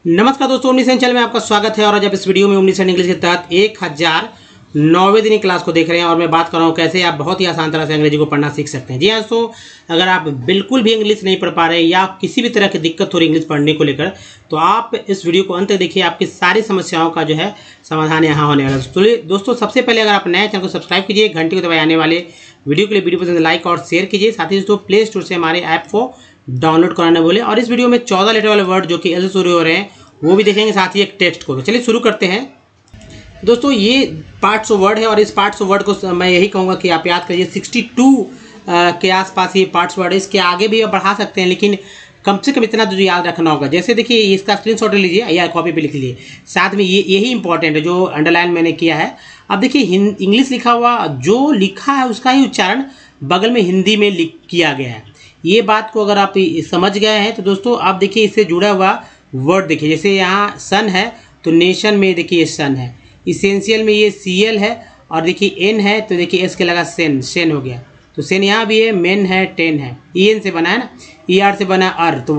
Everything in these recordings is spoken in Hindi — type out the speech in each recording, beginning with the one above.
नमस्कार दोस्तों, उन्नीस चैनल में आपका स्वागत है। और आज आप इस वीडियो में उन्नीस इंग्लिश के तहत 1009वें दिन की क्लास को देख रहे हैं और मैं बात कर रहा हूं कैसे आप बहुत ही आसान तरह से अंग्रेजी को पढ़ना सीख सकते हैं। जी हाँ दोस्तों, अगर आप बिल्कुल भी इंग्लिश नहीं पढ़ पा रहे या किसी भी तरह की दिक्कत हो रही इंग्लिश पढ़ने को लेकर, तो आप इस वीडियो को अंत तक देखिए। आपकी सारी समस्याओं का जो है समाधान यहाँ होने वाला है। तो दोस्तों, सबसे पहले अगर आप नए चैनल को सब्सक्राइब कीजिए, घंटी को दबाए आने वाले वीडियो के लिए वीडियो पसंद लाइक और शेयर कीजिए। साथ ही दोस्तों, प्ले स्टोर से हमारे ऐप को डाउनलोड कराने बोले। और इस वीडियो में 14 लेटर वाले वर्ड जो कि एल से शुरू हो रहे हैं वो भी देखेंगे, साथ ही एक टेक्स्ट को। तो चलिए शुरू करते हैं। दोस्तों, ये पार्ट्स ऑफ वर्ड है और इस पार्ट्स ऑफ वर्ड को मैं यही कहूँगा कि आप याद करिए। 62 के आसपास ये पार्ट्स वर्ड है। इसके आगे भी आप बढ़ा सकते हैं, लेकिन कम से कम इतना तो याद रखना होगा। जैसे देखिए, इसका स्क्रीनशॉट ले लीजिए या कॉपी पे लिख लीजिए। साथ में यही इंपॉर्टेंट है जो अंडरलाइन मैंने किया है। अब देखिए, इंग्लिश लिखा हुआ जो लिखा है उसका ही उच्चारण बगल में हिंदी में किया गया है। ये बात को अगर आप समझ गए हैं तो दोस्तों, आप देखिए इससे जुड़ा हुआ वर्ड देखिए। जैसे यहाँ सन है तो नेशन में देखिए सन है। इसेंशियल में ये सीएल है और देखिए एन है तो देखिए एस के लगा सेन, सेन हो गया। तो सेन यहाँ भी है, मेन है, टेन है। ईएन से बना है ना, ईआर से बना अर, तो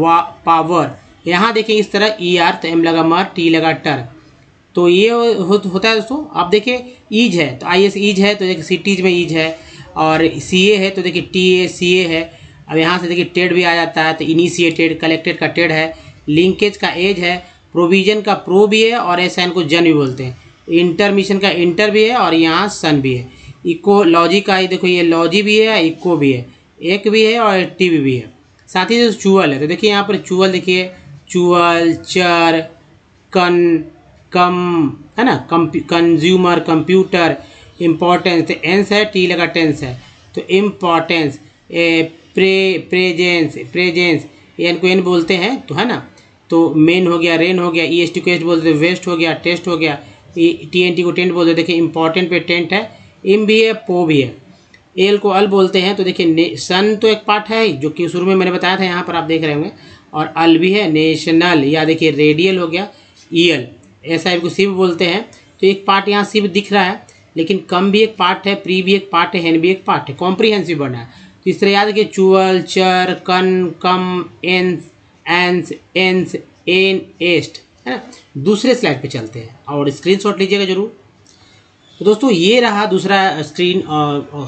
पावर। यहाँ देखिए इस तरह ईआर तो एम लगा मर, टी लगा टर। तो ये होता है दोस्तों। आप देखिए ईज है तो आईएस ईज है, तो देखिए सिटीज में ईज है। और सीए है तो देखिए टीए सीए है। अब यहाँ से देखिए टेड भी आ जाता है, तो इनिशिएटेड, कलेक्टेड का टेड है। लिंकेज का एज है, प्रोविजन का प्रो भी है और एसएन को जन भी बोलते हैं। इंटरमिशन का इंटर भी है और यहाँ सन भी है। इकोलॉजी का देखो ये लॉजी भी है, इको भी है, एक भी है और टीवी भी है। साथ ही जो चुअल है तो देखिए यहाँ पर चुअल देखिए, चुअल, चर, कम है ना, कंज्यूमर, कंप्यूटर, इम्पोर्टेंस तो एंस है, टी लगा टेंस है तो इम्पोर्टेंस। प्रेजेंस एन को एन बोलते हैं तो है ना। तो मेन हो गया, रेन हो गया, ईएसटी को एस बोलते हैं, वेस्ट हो गया, टेस्ट हो गया, टीएनटी को टेंट बोलते हैं। देखिए इंपॉर्टेंट पे टेंट है, इम भी है, पो भी है। एल को अल बोलते हैं तो देखिए सन तो एक पार्ट है जो कि शुरू में मैंने बताया था, यहाँ पर आप देख रहे होंगे। और अल भी है, नेशनल, या देखिए रेडियल हो गया, ईएल। ऐसा को सिव बोलते हैं तो एक पार्ट यहाँ सिव दिख रहा है, लेकिन कम भी एक पार्ट है, प्री भी एक पार्ट है, हेन भी एक पार्ट है, कॉम्प्रीहेंसिव बना है। तो इस तरह याद रखिए, चुअल, चर, कम, एंस, एंस, एंस, एन, एस्ट, है ना। दूसरे स्लाइड पे चलते हैं और स्क्रीनशॉट लीजिएगा जरूर। तो दोस्तों, ये रहा दूसरा स्क्रीन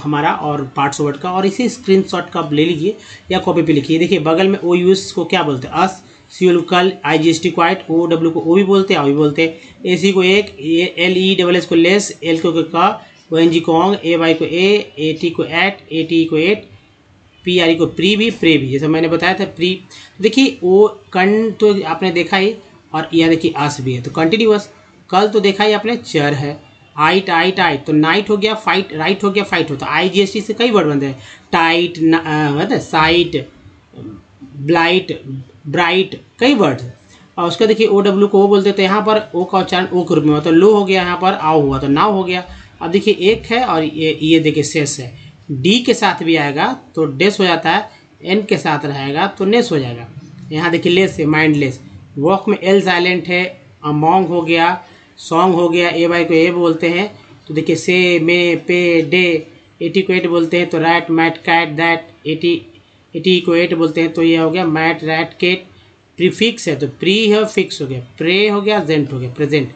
हमारा और पार्ट्स वर्ड का। और इसी स्क्रीनशॉट का आप ले लीजिए या कॉपी पे लिखिए। देखिए बगल में ओ यूएस को क्या बोलते हैं, अस, सी को कल, आईजीएसटी को आइट, ओ डब्ल्यू को ओ भी बोलते हैं, ओ भी बोलते हैं। एसी को एक, एल ई डबल एस को लेस, एल को का, ओ एन जी को ऑंग, ए वाई को ए टी को एट, ए टी को एट, पी आर ई को प्री भी, प्रे भी, जैसा मैंने बताया था प्री। तो देखिए वो कन तो आपने देखा ही, और यह देखिए अस भी है तो कंटिन्यूअस। कल तो देखा ही आपने, चर है। आइट आइट आइट तो नाइट हो गया, फाइट राइट हो गया, फाइट होता है। आईजीएसटी से कई वर्ड बनते हैं, टाइट, साइट, ब्लाइट, ब्राइट, कई वर्ड। और उसका देखिए ओ डब्ल्यू को ओ बोलते हैं तो यहाँ पर ओ का उच्चारण ओ के रूप में हुआ, तो लो हो गया, यहाँ पर आओ हुआ तो नाव हो गया। अब देखिए एक है और ये देखिए शेष है। डी के साथ भी आएगा तो डेस हो जाता है, एन के साथ रहेगा तो नेस हो जाएगा। यहाँ देखिए लेस है, माइंडलेस। वॉक में एल साइलेंट है, अमोंग हो गया, सॉन्ग हो गया, ए वाई को ए बोलते हैं तो देखिए से, मे, पे, डे, एटी को एट बोलते हैं तो rat, mat, cat, that, AT को एट बोलते हैं तो ये हो गया मैट, रैट, केट। प्रीफिक्स है तो प्री है, फिक्स हो गया, प्रे हो गया, जेंट हो गया, प्रेजेंट।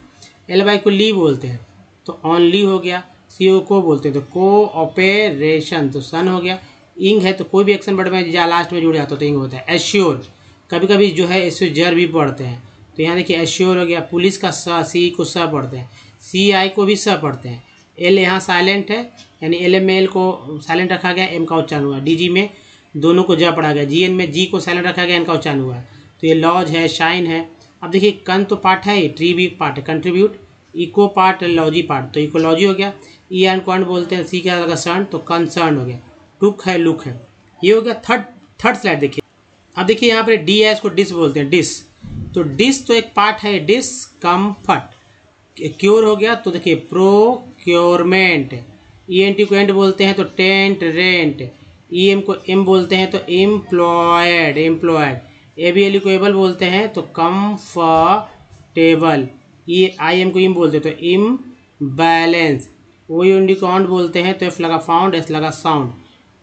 एल वाई को ली बोलते हैं तो ऑनली हो गया। सीओ को बोलते हैं तो कोऑपरेशन तो सन हो गया। इंग है तो कोई भी एक्शन वर्ड में लास्ट में जुड़ जाता है तो इंग होता है। एश्योर, कभी कभी जो है इससे जर भी पढ़ते हैं तो यहाँ देखिए एश्योर हो गया। पुलिस का स, सी को स पढ़ते हैं, सी आई को भी स पढ़ते हैं। एल यहाँ साइलेंट है यानी एल में एल को साइलेंट रखा गया, एम का उच्चारण हुआ। डीजी में दोनों को ज पढ़ा गया, जीएन में जी को साइलेंट रखा गया, एन का उच्चारण हुआ। तो ये लॉज है, शाइन है। अब देखिए कन तो पार्ट है, ट्री भी पार्ट है, contribute, eco part, logy part तो इकोलॉजी हो गया। ई एन को बोलते हैं, सी का सन तो कंसर्न हो गया। टुक है, लुक है। ये हो गया थर्ड स्लाइड देखिए। अब देखिए यहाँ पे डी है, इसको डिस बोलते हैं, डिस। तो डिस तो एक पार्ट है, डिस कम्फर्ट। क्योर हो गया तो देखिए प्रोक्योरमेंट। ई एन टी को एंड बोलते हैं तो टेंट, रेंट। ई एम को एम बोलते हैं तो employed, employed. A B L को एबल बोलते हैं तो कम्फर्टेबल। ये आई एम को इम बोलते हैं तो इम बैलेंस। ओ एन डी को ऑन बोलते हैं तो एफ लगा फाउंड, एस लगा साउंड।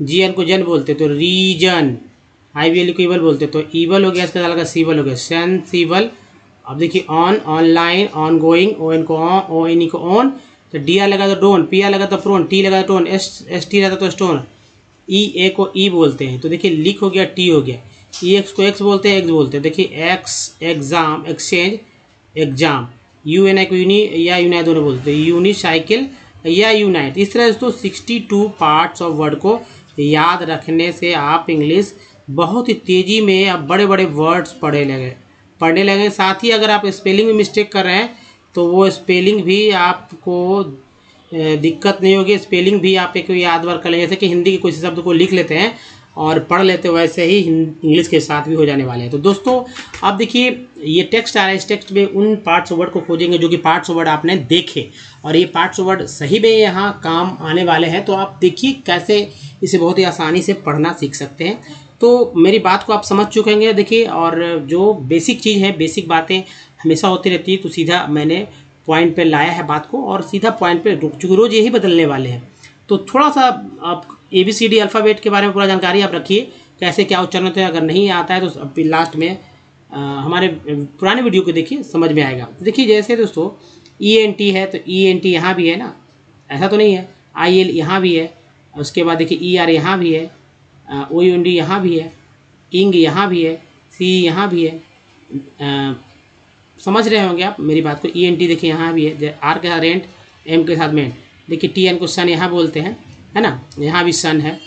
जी एन को जन बोलते हैं तो रीजन। आई वी एल को ईवल बोलते हैं तो ईवल हो गया, इसका लगा सीवल हो गया, सेंसिबल अब देखिए on, online, ongoing, O N को ऑन, ओ एन ई को ऑन, तो डी आर लगा तो डोन, पी आर लगा तो प्रोन, टी लगा तो टोन, एस टी रहता तो स्टोन, ई ए को ई बोलते हैं। तो देखिए लिक हो गया, टी हो गया, ई एक्स को एक्स बोलते हैं, एक्स बोलते हैं। देखिए X exam, exchange, exam, U N I को यूनी या यूनाइट दोनों बोलते हैं, यूनिसाइकिल या यूनाइट। इस तरह दोस्तों 62 पार्ट्स ऑफ वर्ड को याद रखने से आप इंग्लिश बहुत ही तेज़ी में अब बड़े बड़े वर्ड्स पढ़ने लगे। साथ ही अगर आप स्पेलिंग में मिस्टेक कर रहे हैं तो वो स्पेलिंग भी आपको दिक्कत नहीं होगी, स्पेलिंग भी आप एक याद कर लेंगे। जैसे कि हिंदी के कुछ शब्द को लिख लेते हैं और पढ़ लेते हैं, वैसे ही इंग्लिश के साथ भी हो जाने वाले हैं। तो दोस्तों आप देखिए ये टेक्स्ट आ रहा है, इस टेक्स्ट में उन पार्ट्स ऑफ वर्ड को खोजेंगे जो कि पार्ट्स ऑफ वर्ड आपने देखे, और ये पार्ट्स ऑफ वर्ड सही में यहाँ काम आने वाले हैं। तो आप देखिए कैसे इसे बहुत ही आसानी से पढ़ना सीख सकते हैं। तो मेरी बात को आप समझ चुके होंगे देखिए, और जो बेसिक चीज़ है, बेसिक बातें हमेशा होती रहती है, तो सीधा मैंने पॉइंट पे लाया है बात को, और सीधा पॉइंट पे चूँकि रोज़ यही बदलने वाले हैं। तो थोड़ा सा आप ABCD अल्फ़ाबेट के बारे में पूरा जानकारी आप रखिए, कैसे क्या उच्चारण होते हैं। अगर नहीं आता है तो अब लास्ट में हमारे पुराने वीडियो को देखिए, समझ में आएगा। देखिए जैसे दोस्तों ENT है, तो ENT यहाँ भी है ना, ऐसा तो नहीं है, IL यहाँ भी है, उसके बाद देखिए ER यहाँ भी है, OUND यहाँ भी है, इंग यहाँ भी है, C यहाँ भी है, समझ रहे होंगे आप मेरी बात को। ENT देखिए यहाँ भी है, R के साथ रेंट, M के साथ मेंट। देखिए TN को सन यहाँ बोलते हैं, है ना, यहाँ भी सन है,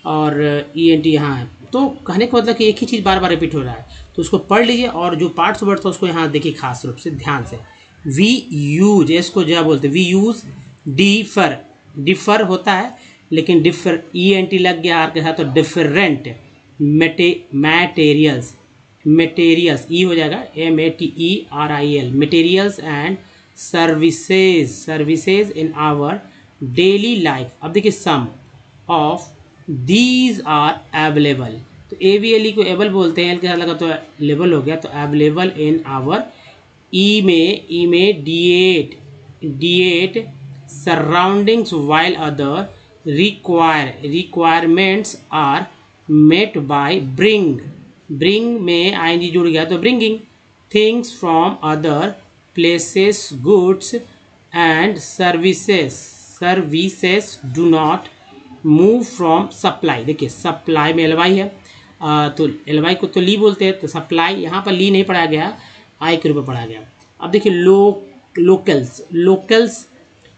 और ENT यहाँ है। तो कहने का मतलब कि एक ही चीज़ बार बार रिपीट हो रहा है, तो उसको पढ़ लीजिए। और जो पार्ट्स वर्ड था उसको यहाँ देखिए खास रूप से ध्यान से। वी यूज, इसको जो बोलते हैं वी यूज, डिफर, डिफर होता है लेकिन डिफर ENT लग गया आर के साथ, तो डिफरेंट, मटेरियल्स, मटेरियल्स ई हो जाएगा, MATERIAL, materials and services, services in our daily life. अब देखिए some of these are available, तो AVLE को एबल बोलते हैं, एल के साथ लगा तो लेवल हो गया, तो अवेलेबल इन आवर। ई में diet surroundings while other requirements are met by bring, bring में ING जुड़ गया तो bringing, things from other places, goods and services do not move from supply. देखिए सप्लाई में LY है, तो LY को तो ली बोलते हैं, तो सप्लाई यहाँ पर ली नहीं पढ़ा गया, आई के रूप में पढ़ा गया। अब देखिए locals, locals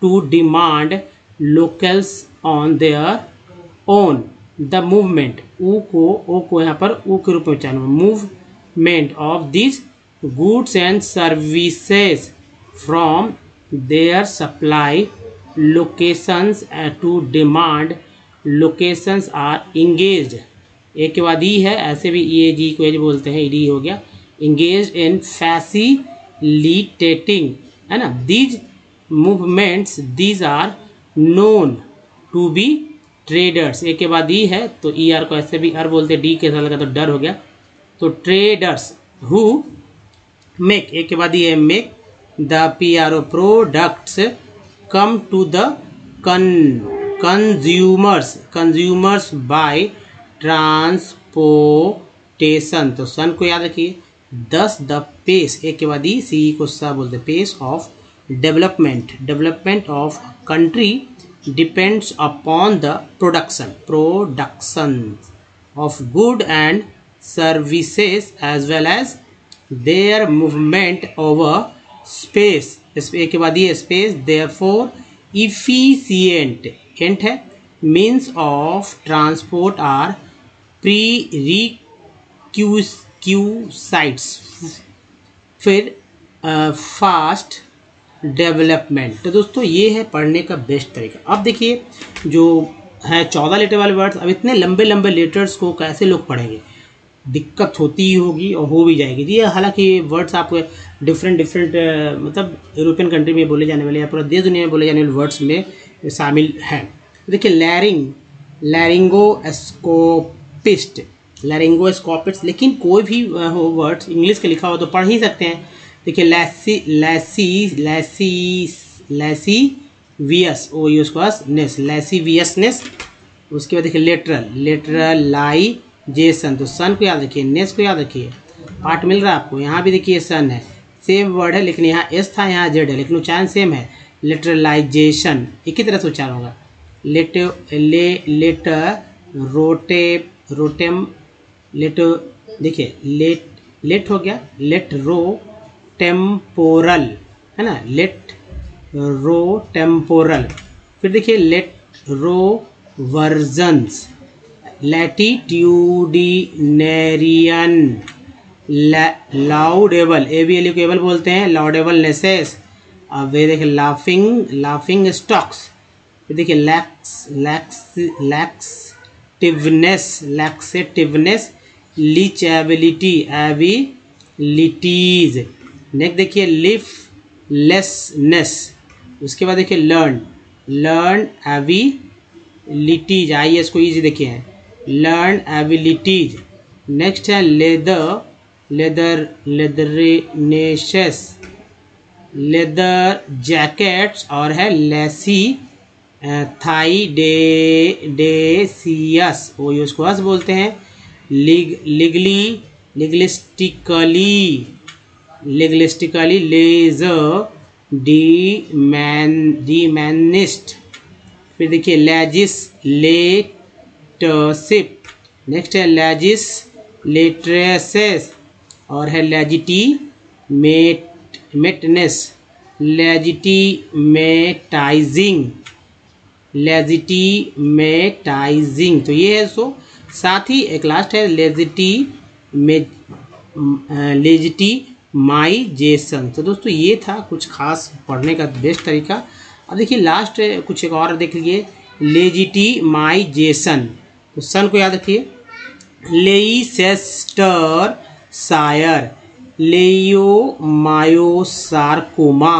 to demand, locals on their own, the movement, O को यहाँ पर ओ के रूप में उच्चारण, movement of this goods and services from their supply locations to demand, locations are engaged, एक के बाद ई है, ऐसे भी EAG को एज बोलते हैं, ED हो गया, इंगेज इन फैसिलिटेटिंग, है ना, these movements, these are known to be traders, एक के बाद ई है तो ER को ऐसे भी अर बोलते हैं, डी के साथ लगा तो डर हो गया, तो ट्रेडर्स हु मेक, एक के बाद ई है, make the PRO products come to the consumers by transportation, तो सन को याद रखिए। 10 द पेस, एक के बाद ही CE को सा बोलते, pace of development of country depends upon the production of good and services as well as their movement over space, एक के बाद ये स्पेस, देयरफॉर इफिशिएंट एंट है, means of transport are prerequisites, फिर फास्ट डेवलपमेंट। तो दोस्तों ये है पढ़ने का बेस्ट तरीका। अब देखिए जो है 14 लेटर वाले वर्ड्स, अब इतने लंबे लंबे लेटर्स को कैसे लोग पढ़ेंगे, दिक्कत होती ही होगी और हो भी जाएगी जी। हालांकि वर्ड्स आपको डिफरेंट मतलब यूरोपियन कंट्री में बोले जाने वाले या पूरा देश दुनिया में बोले जाने वाले वर्ड्स में शामिल हैं। देखिए लैरिंगोस्कोपिस्ट, लेकिन कोई भी हो वर्ड्स इंग्लिश के लिखा हो तो पढ़ ही सकते हैं। देखिए लैसीवियसनेस, उसके बाद देखिए लेटरलाइजेशन, तो सन को याद रखिए, नेस को याद रखिए, पार्ट मिल रहा है आपको, यहाँ भी देखिए सन है, सेम वर्ड है लेकिन यहाँ एस था यहाँ जेड है, लेकिन उच्चारण सेम है। लिटरलाइजेशन एक ही तरह से उच्चारण होगा। रोटेम लेट, देखिए लेट हो गया, लेट रो टेम्पोरल है ना, लेट रो टेम्पोरल। फिर देखिए लेट रो वर्जन्स, लैटिट्यूडिनेरियन, लाउडेबल, एबल को एबल बोलते हैं, लाउडेबल नेसेस। अब वे देखिए लाफिंग स्टॉक्स। फिर देखिए लैक्सेटिवनेस, लीचेबिलिटी, एबिलिटीज। नेक्स्ट देखिए लिफलेसनेस। उसके बाद देखिए लर्न एबिलिटीज, आई एस को ईजी देखिए हैं, लर्न एबिलिटीज। नेक्स्ट है लेदर जैकेट्स और है लेसी थाई डेसियस, वो उसको हस बोलते हैं। लिगलिस्टिकली लेजर डीमैनिस्ट। फिर देखिए लेजिस्लेटरशिप। नेक्स्ट है लेजिस्लेट्रेसेस और है लेजिटिमेटनेस, लेजिटिमेटाइजिंग। तो ये है सो। साथ ही एक लास्ट है लेजिटिमाइजेशन। तो दोस्तों ये था कुछ खास पढ़ने का बेस्ट तरीका। अब देखिए लास्ट कुछ एक और देख लीजिए, लेजिटिमाइजेशन। तो सन को याद रखिए, लेइसेस्टर शायर, लेयोमायोसार्कोमा,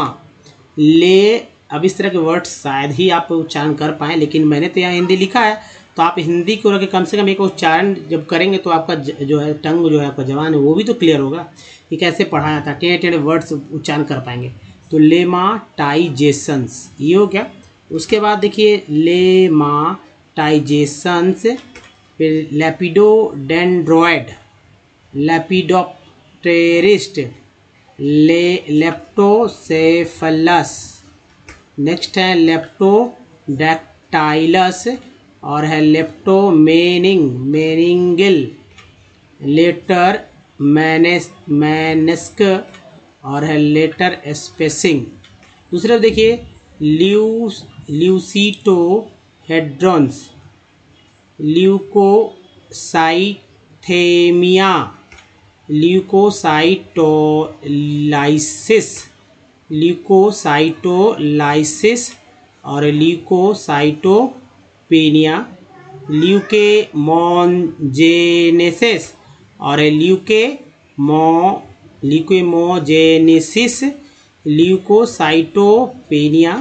अब इस तरह के वर्ड शायद ही आप उच्चारण कर पाएँ, लेकिन मैंने तो यहाँ हिंदी लिखा है, तो आप हिंदी को रख के कम से कम एक उच्चारण जब करेंगे तो आपका जो है टंग जो है आपका जबान है वो भी तो क्लियर होगा कि कैसे पढ़ा जाता है, टेढ़े टेढ़े वर्ड्स उच्चारण कर पाएंगे। तो लेमाटाइजेशंस ये हो गया। उसके बाद देखिए लेमाटाइजेशंस, फिर लेपिडोडेंड्रॉयड, लेपिडोप्टेरिस्ट, लेप्टोसेफलस। नेक्स्ट है लेप्टोडैक्टाइलस और है लेप्टोमेनिंगल, लेटर मैनेस्क और है लेटर स्पेसिंग। दूसरा देखिए ल्यूसिटोहेड्रॉन्स, ल्यूकोसाइथेमिया, ल्यूकोसाइटोलाइसिस और ल्यूकोसाइटोपेनिया, ल्यूकेमोजेनेसिस और ल्यूकेमोजेनेसिस, ल्यूकोसाइटोपेनिया,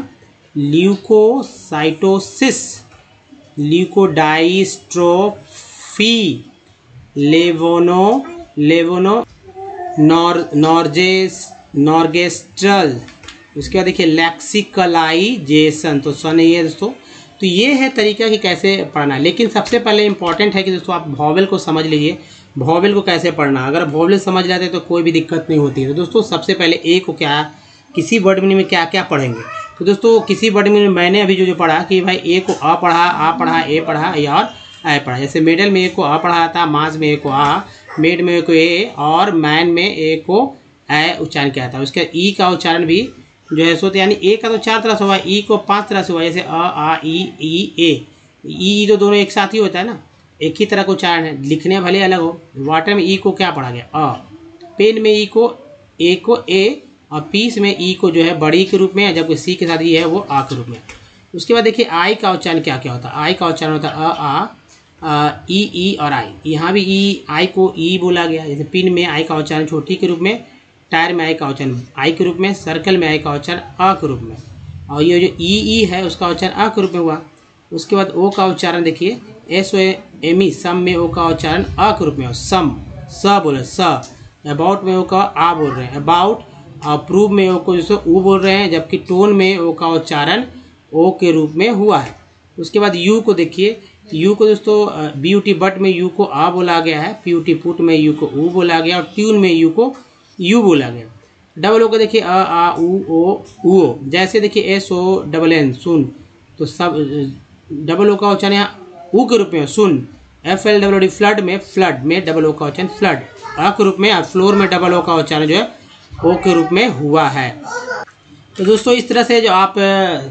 ल्यूकोसाइटोसिस, ल्यूकोडाइस्ट्रोफी, नॉर्गेस्ट्रल। उसके बाद देखिए लैक्सिकलाइजेशन। तो सन ये है दोस्तों। तो ये है तरीका कि कैसे पढ़ना है, लेकिन सबसे पहले इंपॉर्टेंट है कि दोस्तों आप वॉवेल को समझ लीजिए, वॉवेल को कैसे पढ़ना। अगर वॉवेल समझ जाते हैं तो कोई भी दिक्कत नहीं होती है। तो दोस्तों सबसे पहले ए को क्या, किसी वर्ड मीनिंग में क्या क्या पढ़ेंगे। तो दोस्तों किसी वर्ड मीनिंग में मैंने अभी जो पढ़ा कि भाई ए को आ पढ़ा, आ पढ़ा, ए पढ़ा और ऐ पढ़ा। जैसे मिडल में ए को आ पढ़ा था, माज में ए को आ, मिड में ए को ए और मैन में ए को ऐ उच्चारण किया था। उसके ई का उच्चारण भी जो है सो, यानी ए का तो 4 तरह से हुआ, ई को 5 तरह से हुआ, जैसे अ आ ई ए। ई तो दोनों एक साथ ही होता है ना, एक ही तरह का उच्चारण है, लिखने भले अलग हो। वाटर में ई को क्या पढ़ा गया अ, पेन में ई को ए और पीस में ई को जो है बड़ी के रूप में, जबकि सी के साथ ये है वो आ के रूप में। उसके बाद देखिए आई का उच्चारण क्या क्या होता है। आई का उच्चारण होता है अ आ, ई और आई। यहाँ भी ई, आई को ई बोला गया। जैसे पिन में आई का उच्चारण छोटी के रूप में, टायर में आई का उच्चारण आई के रूप में, सर्कल में आई का उच्चारण अ के रूप में, और ये जो ई है उसका उच्चारण अ के रूप में हुआ। उसके बाद ओ का उच्चारण देखिए SOM, सम में ओ का उच्चारण अ के रूप में हो, सम, स बोले स। अबाउट में ओ का आ बोल रहे हैं अबाउट, अप्रूव में ओ को जैसे ऊ बोल रहे हैं, जबकि टोन में ओ का उच्चारण ओ के रूप में हुआ है। उसके बाद यू को देखिए, यू को दोस्तों ब्यूटी बट में यू को आ बोला गया है, प्यूटी पुट में यू को ऊ बोला गया और ट्यून में यू को यू बोला गया। डबल ओ का देखिए अ आ उ ओ, जैसे देखिए SONN सुन, तो सब डबल ओ का उच्चारण यहाँ ऊ के रूप में सुन। FLWD फ्लड में डबल ओ का उच्चारण फ्लड, अ के रूप में, और फ्लोर में डबल ओ का उच्चारण जो है ओ के रूप में हुआ है। तो दोस्तों इस तरह से जो आप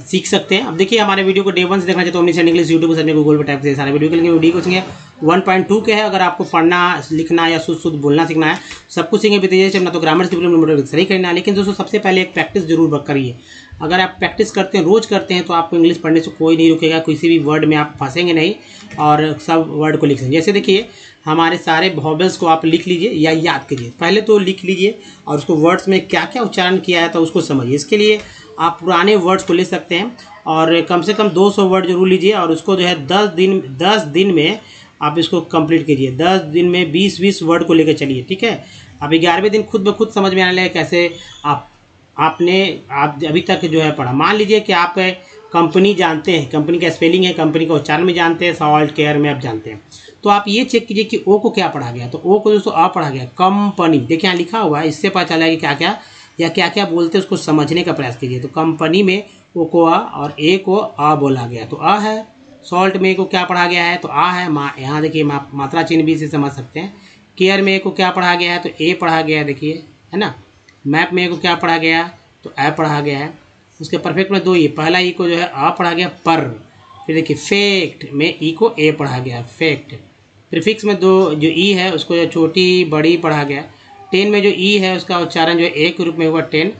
सीख सकते हैं। अब देखिए हमारे वीडियो को डे 1 से देखना चाहिए तो ओमनीसेंट इंग्लिश यूट्यूब पर गूगल पर टाइप से सारे वीडियो के लिंक वीडियो को सीखेंगे 1.2 के है। अगर आपको पढ़ना लिखना या शुद्ध बोलना सीखना है, सब कुछ सीखेंगे बीते चलना, तो ग्रामर की सही करना है। लेकिन दोस्तों सबसे पहले एक प्रैक्टिस जरूर करिए। अगर आप प्रैक्टिस करते हैं, रोज करते हैं, तो आपको इंग्लिश पढ़ने से कोई नहीं रुकेगा, किसी भी वर्ड में आप फंसेंगे नहीं और सब वर्ड को लिख सकेंगे। जैसे देखिए हमारे सारे वॉवेल्स को आप लिख लीजिए या याद कीजिए। पहले तो लिख लीजिए और उसको वर्ड्स में क्या क्या उच्चारण किया है तो उसको समझिए। इसके लिए आप पुराने वर्ड्स को ले सकते हैं और कम से कम 200 वर्ड जरूर लीजिए और उसको जो है 10 दिन में आप इसको कंप्लीट कीजिए। 10 दिन में 20 वर्ड को लेकर चलिए, ठीक है। अब 11वें दिन खुद ब खुद समझ में आने लगे कैसे आप अभी तक जो है पढ़ा। मान लीजिए कि आप कंपनी जानते हैं, कंपनी का स्पेलिंग है, कंपनी का उच्चारण में जानते हैं, सॉल्ट केयर में आप जानते हैं, तो आप ये चेक कीजिए कि ओ को क्या पढ़ा गया। तो ओ को दोस्तों आ पढ़ा गया, कंपनी देखिए यहाँ लिखा हुआ है, इससे पता चला कि क्या क्या या क्या क्या बोलते हैं उसको समझने का प्रयास कीजिए। तो कंपनी में ओ को आ और ए को आ बोला गया तो आ है। सॉल्ट में ए को क्या पढ़ा गया है तो आ है। यहाँ देखिए मात्रा चिन्ह भी इसे समझ सकते हैं। केयर में ए को क्या पढ़ा गया है तो ए पढ़ा गया है, देखिए है ना। मैप में ए को क्या पढ़ा गया तो ए पढ़ा गया है। उसके परफेक्ट में 2 ई, पहला ई को जो है आ पढ़ा गया पर। फिर देखिए फेक्ट में ई को ए पढ़ा गया फेक्ट। प्रीफिक्स में 2 जो ई है उसको जो छोटी बड़ी पढ़ा गया। 10 में जो ई है उसका उच्चारण जो है ए के रूप में हुआ 10,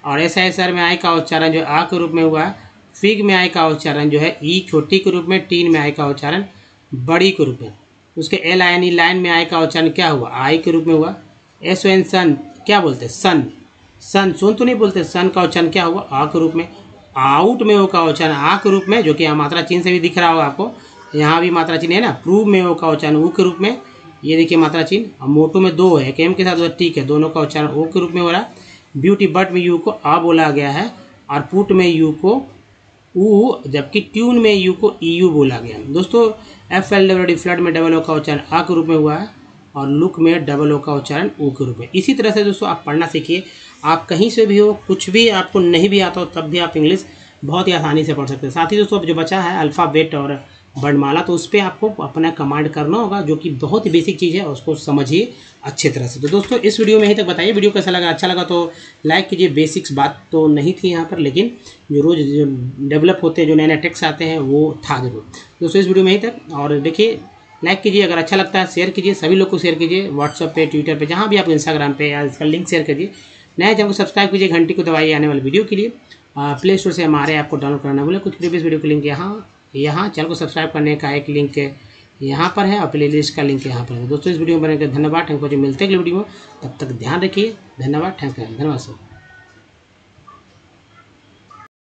और SISR में आई का उच्चारण जो आ के रूप में हुआ। फिग में आई का उच्चारण जो है ई छोटी के रूप में, टीन में आई का उच्चारण बड़ी के रूप में। उसके LINE लाइन में आई का उच्चारण क्या हुआ आई के रूप में हुआ। SON सन क्या बोलते हैं सन, सन सुन तो नहीं बोलते, सन का उच्चारण क्या हुआ आ के रूप में। आउट में ओ का उच्चारण आ के रूप में, जो कि यहाँ मात्रा चिन्ह से भी दिख रहा होगा आपको, यहाँ भी मात्रा चिन्ह है ना। प्रूव में ओ का उच्चारण ऊ के रूप में, ये देखिए मात्रा चिन्ह। और मोटो में 2 है, केम के साथ ठीक है, दोनों का उच्चारण ओ के रूप में हो रहा है। ब्यूटी बट में यू को आ बोला गया है और पुट में यू को ऊ, जबकि ट्यून में यू को EU बोला गया। दोस्तों FLWD फ्लड में डबल ओ का उच्चारण आ के रूप में हुआ है और लुक में डबल ओ का उच्चारण ऊ के रूप में। इसी तरह से दोस्तों आप पढ़ना सीखिए। आप कहीं से भी हो, कुछ भी आपको नहीं भी आता हो, तब भी आप इंग्लिश बहुत ही आसानी से पढ़ सकते हैं। साथ ही दोस्तों अब जो बचा है अल्फ़ाबेट और वर्णमाला, तो उस पर आपको अपना कमांड करना होगा, जो कि बहुत ही बेसिक चीज़ है, उसको समझिए अच्छे तरह से। तो दोस्तों इस वीडियो में यहीं तक बताइए वीडियो कैसा लगा। अच्छा लगा तो लाइक कीजिए। बेसिक्स बात तो नहीं थी यहाँ पर, लेकिन जो रोज़ डेवलप होते हैं, जो नए नए टेक्स्ट आते हैं, वो था जरूर। दोस्तों इस वीडियो में यहीं तक, और देखिए लाइक कीजिए, अगर अच्छा लगता है शेयर कीजिए, सभी लोग को शेयर कीजिए, व्हाट्सएप पे, ट्विटर पे, जहाँ भी आप, इंस्टाग्राम पे, या इसका लिंक शेयर कीजिए। नए चैनल को सब्सक्राइब कीजिए, घंटी को दबाइए आने वाले वीडियो के लिए। प्ले स्टोर से हमारे ऐप को डाउनलोड करना बोले। कुछ प्रीवियस वीडियो का लिंक यहाँ चैनल को सब्सक्राइब करने का एक लिंक यहाँ पर है और प्लेलिस्ट का लिंक यहाँ पर है। दोस्तों इस वीडियो में बने धन्यवाद। Thank you. मिलते हैं अगले वीडियो में, तब तक ध्यान रखिए। धन्यवाद, थैंक यू, धन्यवाद सर।